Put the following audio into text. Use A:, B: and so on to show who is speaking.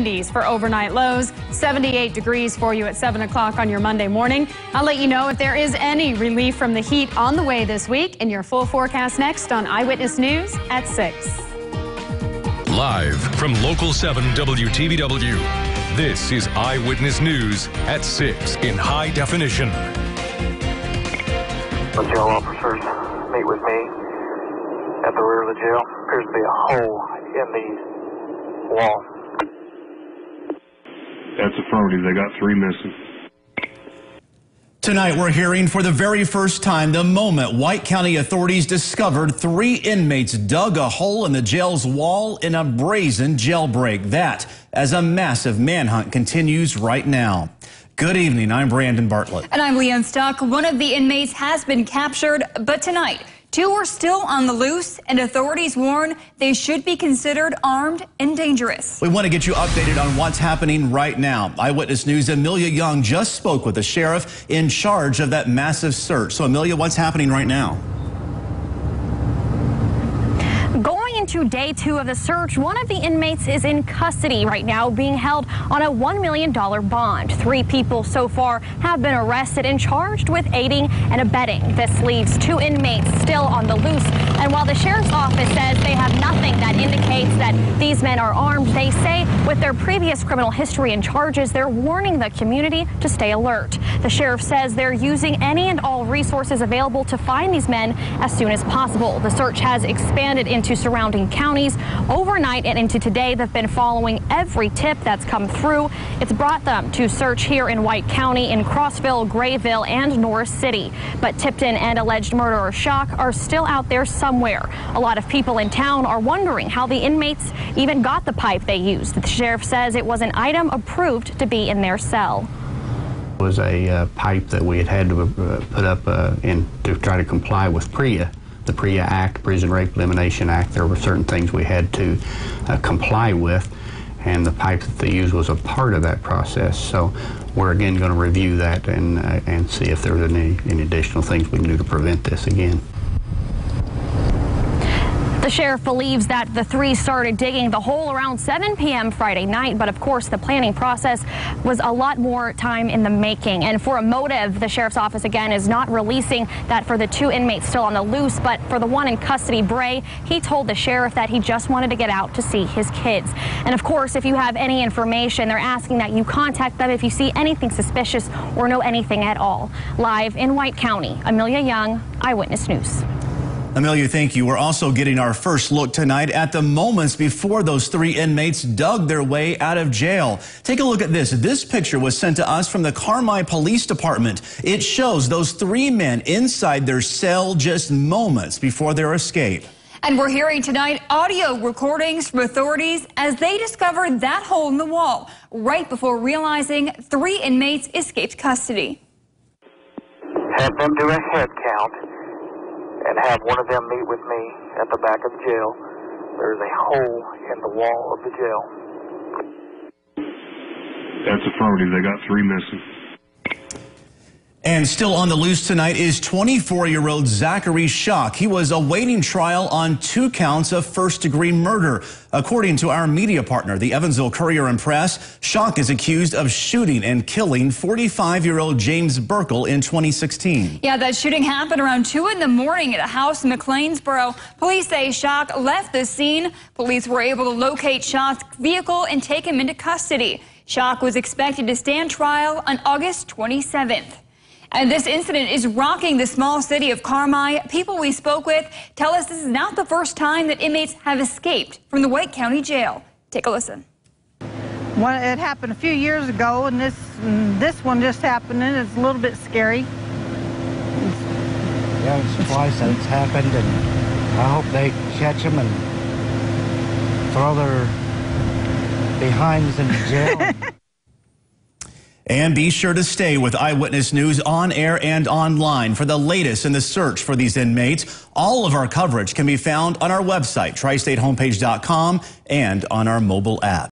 A: For overnight lows, 78 degrees for you at 7 o'clock on your Monday morning. I'll let you know if there is any relief from the heat on the way this week, and your full forecast next on Eyewitness News at 6.
B: Live from Local 7 WTVW, this is Eyewitness News at 6 in high definition.
C: The jail officers meet with me at the rear of the jail. Appears to be a hole in the wall.
D: That's affirmative. They got 3 missing.
E: Tonight, we're hearing for the very first time the moment White County authorities discovered 3 inmates dug a hole in the jail's wall in a brazen jailbreak. That as a massive manhunt continues right now. Good evening. I'm Brandon Bartlett.
F: And I'm Leanne Stuck. One of the inmates has been captured, but tonight, 2 are still on the loose, and authorities warn they should be considered armed and dangerous.
E: We want to get you updated on what's happening right now. Eyewitness News' Amelia Young just spoke with the sheriff in charge of that massive search. So, Amelia, what's happening right now?
G: Going into day 2 of the search, one of the inmates is in custody right now, being held on a $1 million bond. 3 people so far have been arrested and charged with aiding and abetting. This leaves 2 inmates still on the loose. And while the sheriff's office says they have nothing that indicates that these men are armed, they say with their previous criminal history and charges, they're warning the community to stay alert. The sheriff says they're using any and all resources available to find these men as soon as possible. The search has expanded into surrounding counties overnight and into today. They've been following every tip that's come through. It's brought them to search here in White County, in Crossville, Grayville, and Norris City. But Tipton and alleged murderer Shock are still out there somewhere. A lot of people in town are wondering how the inmates even got the pipe they used. The sheriff says it was an item approved to be in their cell.
H: It was a pipe that we had to put up to try to comply with PREA. The PREA Act, Prison Rape Elimination Act. There were certain things we had to comply with, and the pipe that they used was a part of that process. So we're again going to review that and see if there's any additional things we can do to prevent this again.
G: The sheriff believes that the 3 started digging the hole around 7 p.m. Friday night, but of course the planning process was a lot more time in the making. And for a motive, the sheriff's office again is not releasing that for the 2 inmates still on the loose, but for the one in custody, Bray, he told the sheriff that he just wanted to get out to see his kids. And of course, if you have any information, they're asking that you contact them if you see anything suspicious or know anything at all. Live in White County, Amelia Young, Eyewitness News.
E: Amelia, thank you. We're also getting our first look tonight at the moments before those 3 inmates dug their way out of jail. Take a look at this. This picture was sent to us from the Carmi Police Department. It shows those 3 men inside their cell just moments before their escape.
F: And we're hearing tonight audio recordings from authorities as they discovered that hole in the wall right before realizing 3 inmates escaped custody.
C: Have them do a head count and have one of them meet with me at the back of the jail. There's a hole in the wall of the jail.
D: That's affirmative. They got 3 missing.
E: And still on the loose tonight is 24-year-old Zachary Shock. He was awaiting trial on 2 counts of first-degree murder. According to our media partner, the Evansville Courier and Press, Shock is accused of shooting and killing 45-year-old James Burkle in 2016.
F: Yeah, that shooting happened around 2 in the morning at a house in McLeansboro. Police say Shock left the scene. Police were able to locate Shock's vehicle and take him into custody. Shock was expected to stand trial on August 27th. And this incident is rocking the small city of Carmi. People we spoke with tell us this is not the first time that inmates have escaped from the White County Jail. Take a listen.
I: Well, it happened a few years ago, and this one just happened, and it's a little bit scary.
J: Yeah, it's twice that it's happened, and I hope they catch them and throw their behinds in jail.
E: And be sure to stay with Eyewitness News on air and online for the latest in the search for these inmates. All of our coverage can be found on our website, tristatehomepage.com, and on our mobile app.